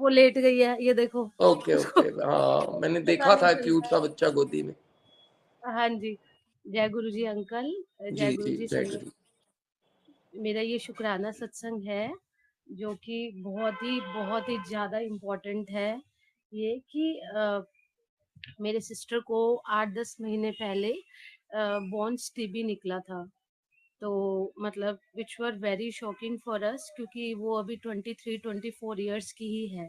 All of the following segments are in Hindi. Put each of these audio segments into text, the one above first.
वो लेट गई है, ये देखो। ओके उसको ओके, हाँ मैंने पता देखा नहीं था चल क्यूट रहा सा है। बच्चा गोदी में। हाँ जी। जय गुरु जी अंकल, जी जय गुरु जी, जी जय संगत। गुरु। मेरा ये शुक्राना सत्संग है, जो कि बहुत ही ज़्यादा इम्पोर्टेंट है। ये कि मेरे सिस्टर को 8-10 महीने पहले बोन्स टीबी निकला था। तो मतलब which were very shocking for us, क्योंकि वो अभी 23-24 इयर्स की ही है।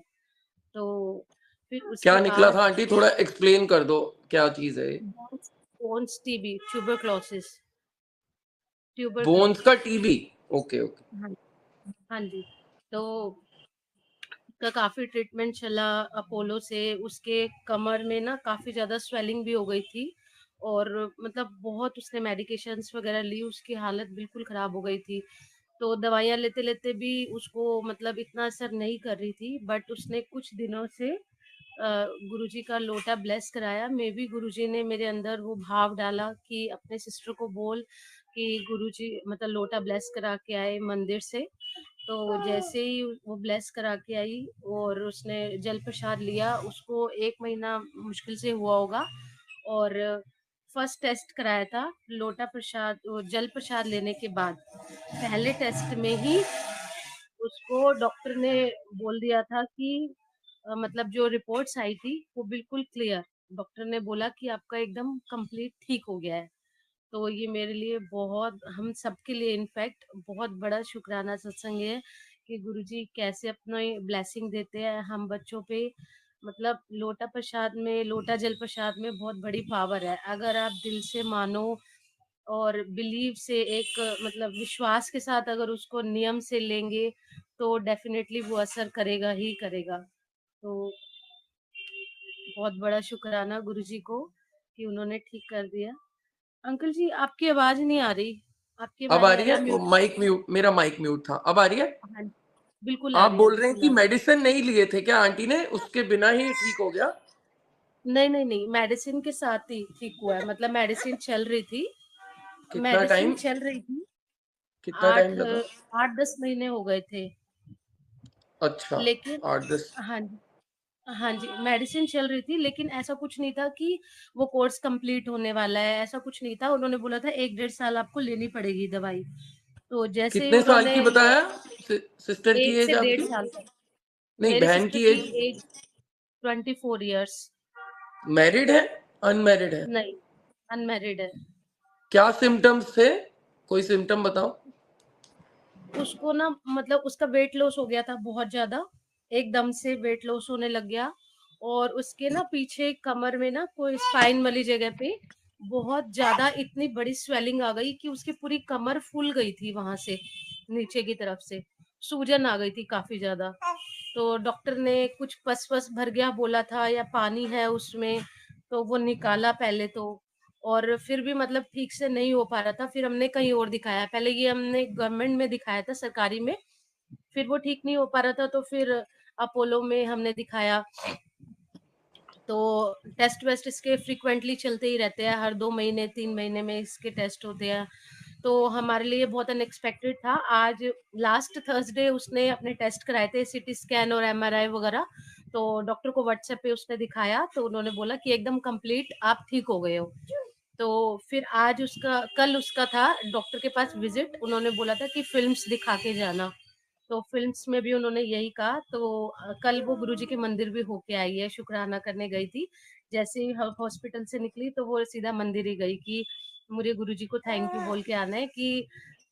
तो फिर क्या उसके निकला बाद था आंटी, थोड़ा एक्सप्लेन कर दो, क्या चीज है ये? बोन्स टीबी, ट्यूबरक्लोसिस, बोन्स का ट्यूबरक्लोसिस। टीबी? Okay okay. हाँ, हाँ जी। तो का काफी ट्रीटमेंट चला अपोलो से। उसके कमर में ना काफी ज्यादा स्वेलिंग भी हो गई थी, और मतलब बहुत उसने मेडिकेशंस वगैरह ली, उसकी हालत बिल्कुल खराब हो गई थी। तो दवाइयां लेते लेते भी उसको मतलब इतना असर नहीं कर रही थी। बट उसने कुछ दिनों से गुरुजी का लोटा ब्लेस कराया। मे बी गुरुजी ने मेरे अंदर वो भाव डाला कि अपने सिस्टर को बोल कि गुरुजी मतलब लोटा ब्लेस करा के आए मंदिर से। तो जैसे ही वो ब्लेस करा के आई और उसने जल प्रसाद लिया, उसको 1 महीना मुश्किल से हुआ होगा। और फर्स्ट टेस्ट कराया था लोटा प्रसाद, जल प्रसाद लेने के बाद। पहले टेस्ट में ही उसको डॉक्टर ने बोल दिया था कि मतलब जो रिपोर्ट्स आई थी वो बिल्कुल क्लियर। डॉक्टर ने बोला कि आपका एकदम कंप्लीट ठीक हो गया है। तो ये मेरे लिए बहुत, हम सबके लिए इनफैक्ट बहुत बड़ा शुक्राना सत्संग है कि गुरुजी कैसे अपना ब्लेसिंग देते हैं हम बच्चों पे। मतलब लोटा प्रसाद में, लोटा जल प्रसाद में बहुत बड़ी पावर है। अगर आप दिल से मानो और बिलीव से, एक मतलब विश्वास के साथ अगर उसको नियम से लेंगे, तो डेफिनेटली वो असर करेगा ही करेगा। तो बहुत बड़ा शुक्राना गुरुजी को कि उन्होंने ठीक कर दिया। अंकल जी आपकी आवाज नहीं आ रही, आपकी अब आवाज आ है रही या है? वो म्यूट? माइक म्यूट, मेरा माइक म्यूट था। अब आ रही है? हाँ जी, बिल्कुल आ आप रही है, बोल रहे हैं बिल्कुल कि आ रही मेडिसिन नहीं लिए थे क्या आंटी ने, उसके बिना ही ठीक हो गया? है। नहीं नहीं नहीं, मेडिसिन के साथ ही ठीक हुआ है। मतलब मेडिसिन चल रही थी, कितना मेडिसिन टाइम? चल रही थी। कितना टाइम आठ लगा? 8-10 महीने हो गए थे। अच्छा, लेकिन 8-10। हाँ जी, हाँ जी, मेडिसिन चल रही थी, लेकिन ऐसा कुछ नहीं था कि वो कोर्स कंप्लीट होने वाला है, ऐसा कुछ नहीं था। उन्होंने बोला था 1-1.5 साल आपको लेनी पड़ेगी दवाई। तो जैसे ही कितने साल उन्होंने की बताया? सिस्टर की एक एज से डेढ़ आपकी? साल तक नहीं, मेरे बहन सिस्टर की की एज। Age 24 years. मैरिड है? अनमैरिड है? नहीं, अनमैरिड है। क्या सिम्टम्स थे? कोई सिम्टम बताओ। उसको ना मतलब उसका वेट लॉस हो गया था बहुत ज्यादा, एकदम से वेट लॉस होने लग गया। और उसके ना पीछे कमर में ना कोई स्पाइन वाली जगह पे बहुत ज्यादा इतनी बड़ी स्वेलिंग आ गई कि उसकी पूरी कमर फूल गई थी, वहां से नीचे की तरफ से सूजन आ गई थी काफी ज्यादा। तो डॉक्टर ने कुछ पस वस भर गया बोला था, या पानी है उसमें। तो वो निकाला पहले तो, और फिर भी मतलब ठीक से नहीं हो पा रहा था। फिर हमने कहीं और दिखाया, पहले ये हमने गवर्नमेंट में दिखाया था, सरकारी में। फिर वो ठीक नहीं हो पा रहा था, तो फिर अपोलो में हमने दिखाया। तो टेस्ट वेस्ट इसके फ्रिक्वेंटली चलते ही रहते हैं, हर 2 महीने 3 महीने में इसके टेस्ट होते हैं। तो हमारे लिए बहुत अनएक्सपेक्टेड था। आज लास्ट थर्सडे उसने अपने टेस्ट कराए थे, सीटी स्कैन और एमआरआई वगैरह। तो डॉक्टर को व्हाट्सएप पे उसने दिखाया, तो उन्होंने बोला कि एकदम कंप्लीट आप ठीक हो गए हो। तो फिर आज उसका, कल उसका था डॉक्टर के पास विजिट। उन्होंने बोला था कि फिल्म्स दिखा के जाना। तो फिल्म्स में भी उन्होंने यही कहा। तो कल वो गुरुजी के मंदिर भी होके आई है, शुक्राना करने गई थी। जैसे ही हॉस्पिटल से निकली तो वो सीधा मंदिर ही गई कि मुझे गुरुजी को थैंक यू बोल के आना है, कि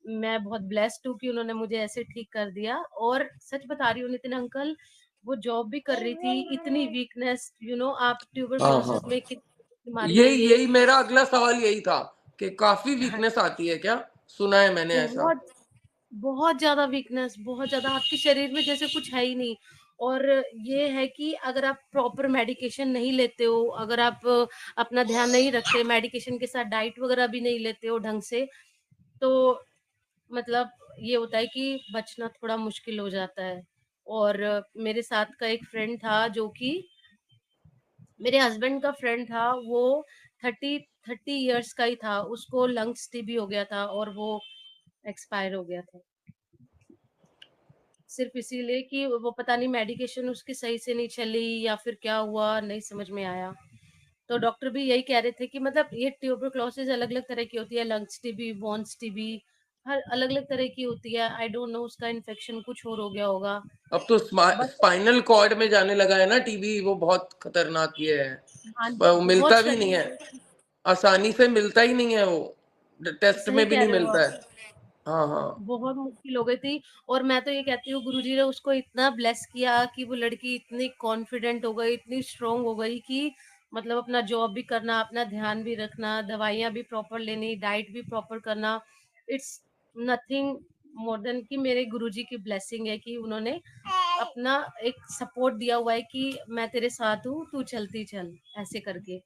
मैं बहुत ब्लेस्ड हूँ कि उन्होंने मुझे ऐसे ठीक कर दिया। और सच बता रही हूँ नितिन अंकल, वो जॉब भी कर रही थी, इतनी वीकनेस, आप हाँ हाँ, ट्यूबरक्लोसिस में कितनी बीमारी है यही ये। यही मेरा अगला सवाल यही था कि काफी हाँ, वीकनेस आती है क्या? सुना है मैंने ऐसा। बहुत बहुत ज्यादा वीकनेस, बहुत ज्यादा, आपके शरीर में जैसे कुछ है ही नहीं। और ये है कि अगर आप प्रॉपर मेडिकेशन नहीं लेते हो, अगर आप अपना ध्यान नहीं रखते, मेडिकेशन के साथ डाइट वगैरह भी नहीं लेते हो ढंग से, तो मतलब ये होता है कि बचना थोड़ा मुश्किल हो जाता है। और मेरे साथ का एक फ्रेंड था, जो कि मेरे हस्बैंड का फ्रेंड था, वो 30 इयर्स का ही था, उसको लंग्स टीबी हो गया था और वो एक्सपायर हो गया था। सिर्फ इसीलिए कि वो पता नहीं मेडिकेशन उसकी सही से नहीं चली या फिर क्या हुआ, नहीं समझ में आया। तो डॉक्टर भी यही कह रहे थे कि मतलब ये ट्यूबरक्लोसिस अलग-अलग तरह की होती है, लंग्स टीबी, बोन्स टीबी, हर अलग-अलग तरह की होती है। आई डोंट नो उसका इन्फेक्शन कुछ और हो गया होगा। अब तो बट स्पाइनल कॉर्ड में जाने लगा है ना टीबी, वो बहुत खतरनाक ये है। हाँ वो जी, बहुत मिलता भी स्वेलिंग नहीं हो है, गई थी। आसानी से मिलता ही नहीं है वो, टेस्ट सही में भी कह नहीं रहे हो मिलता आप। है। हाँ हाँ, बहुत मुश्किल हो गई थी। और मैं तो ये कहती हूँ गुरुजी ने उसको इतना ब्लेस किया कि वो लड़की इतनी कॉन्फिडेंट हो गई, इतनी स्ट्रांग हो गई कि मतलब अपना जॉब भी करना, अपना ध्यान भी रखना, दवाइयाँ भी प्रॉपर लेनी, डाइट भी प्रॉपर करना। इट्स नथिंग मोर देन कि मेरे गुरुजी की ब्लेसिंग है कि उन्होंने अपना एक सपोर्ट दिया हुआ है कि मैं तेरे साथ हूँ, तू चलती चल, ऐसे करके।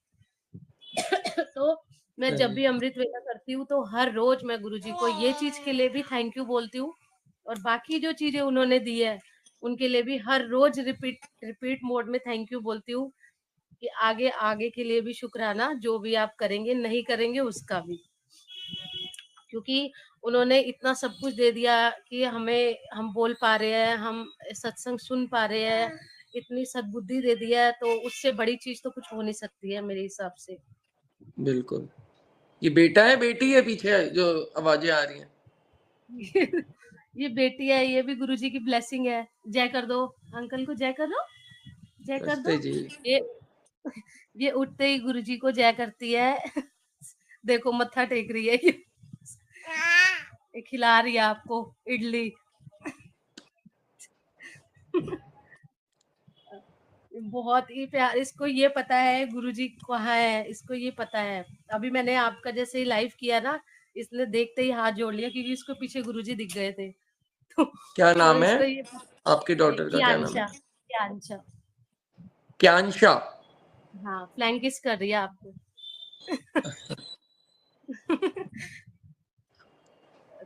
तो मैं जब चलिए। भी अमृत वेला करती हूँ तो हर रोज मैं गुरुजी को ये चीज के लिए भी थैंक यू बोलती हूँ, और बाकी जो चीजें उन्होंने दी है उनके लिए भी हर रोज रिपीट रिपीट मोड में थैंक यू बोलती हूँ कि आगे आगे के लिए भी शुक्राना, जो भी आप करेंगे नहीं करेंगे उसका भी, क्योंकि उन्होंने इतना सब कुछ दे दिया कि हमें हम बोल पा रहे हैं, हम सत्संग सुन पा रहे हैं, इतनी सद्बुद्धि दे दिया है, तो उससे बड़ी चीज तो कुछ हो नहीं सकती है मेरे हिसाब से। बिल्कुल। ये बेटा है बेटी है पीछे जो आवाजें आ रही हैं? ये बेटी है, ये भी गुरुजी की ब्लेसिंग है। जय कर दो, अंकल को जय कर दो, जय कर नमस्ते दो। जी। ये ये उठते ही गुरुजी को जय करती है। देखो मत्था टेक रही है ये खिला रही है आपको इडली। बहुत ही प्यार, इसको ये पता है गुरुजी कहाँ है, इसको ये पता है। अभी मैंने आपका जैसे ही लाइव किया ना, इसने देखते ही हाथ जोड़ लिया क्योंकि इसको पीछे गुरुजी दिख गए थे। क्या तो नाम है इसको ये आपकी डॉटर का, क्या नाम है? कियांशा, कियांशा। क्यांशा। हाँ, फ्लैंक किस कर रही है आपको।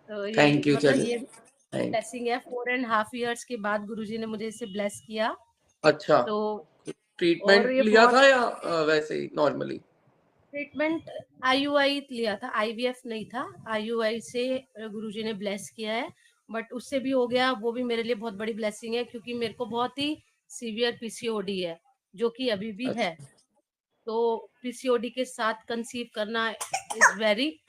तो यही थैंक यू। मतलब चलिए, ये थैंक यू। ब्लेसिंग है, 4.5 इयर्स के बाद गुरुजी ने मुझे इससे ब्लेस किया। अच्छा, तो और ट्रीटमेंट ये लिया बहुत था या वैसे ही नॉर्मली? ट्रीटमेंट आईयूआई लिया था, आईवीएफ नहीं था। आईयूआई से गुरुजी ने ब्लेस किया है, बट उससे भी हो गया, वो भी मेरे लिए बहुत बड़ी ब्लेसिंग है क्योंकि मेरे को बहुत ही सीवियर पीसीओडी है, जो कि अभी भी है। अच्छा, तो पीसीओडी के साथ कंसीव करना इज वेरी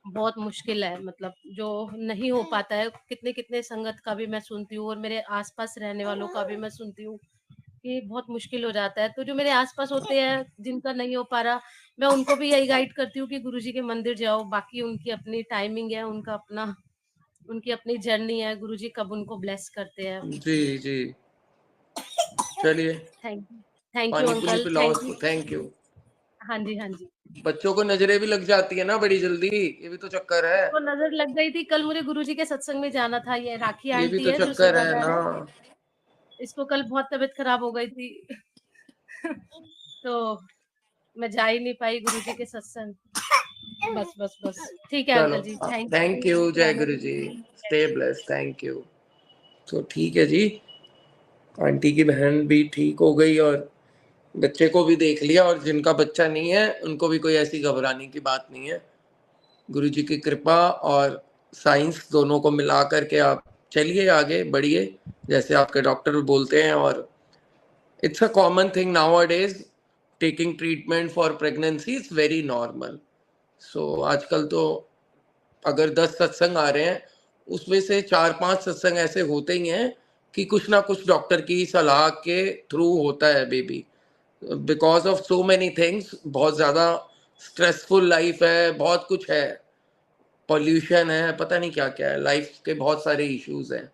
बहुत मुश्किल है, मतलब जो नहीं हो पाता है। कितने कितने संगत का भी मैं सुनती हूँ और मेरे आसपास रहने वालों का भी मैं सुनती हूँ कि बहुत मुश्किल हो जाता है। तो जो मेरे आसपास होते हैं जिनका नहीं हो पा रहा, मैं उनको भी यही गाइड करती हूँ कि गुरुजी के मंदिर जाओ। बाकी उनकी अपनी टाइमिंग है, उनका अपना उनकी अपनी जर्नी है, गुरुजी कब उनको ब्लेस करते हैं। जी जी। चलिए, थैंक यू पानी पूरी अंकल, पिलाओ थैंक यू। उसको। Thank you. हाँ जी, हाँ जी। बच्चों को नजरें भी लग जाती है ना बड़ी जल्दी, ये भी तो चक्कर है। इसको नजर लग गई थी, कल मुझे गुरुजी के सत्संग में जाना था। ये राखी ये भी आंटी तो है जो चक्कर है सेवादार ना। है, इसको कल बहुत तबीयत खराब हो गई थी। तो मैं जा ही नहीं पाई गुरुजी के सत्संग। बस बस बस, ठीक है चलो, uncle ji, thank thank you, you. जय शुक्राना Guru ji. Guruji. Stay blessed. Thank you. तो ठीक है जी, आंटी की बहन भी ठीक हो गई और बच्चे को भी देख लिया, और जिनका बच्चा नहीं है उनको भी कोई ऐसी घबराने की बात नहीं है। गुरु जी की कृपा और साइंस दोनों को मिला करके आप चलिए, आगे बढ़िए, जैसे आपके डॉक्टर भी बोलते हैं। और it's a common thing nowadays, taking treatment for pregnancy is very normal. So आजकल तो अगर 10 सत्संग आ रहे हैं, उसमें से 4-5 सत्संग ऐसे होते ही हैं कि कुछ ना कुछ डॉक्टर की सलाह के थ्रू होता है baby. Because of so many things, बहुत ज़्यादा स्ट्रेसफुल लाइफ है, बहुत कुछ है, पॉल्यूशन है, पता नहीं क्या क्या है, लाइफ के बहुत सारे इश्यूज हैं।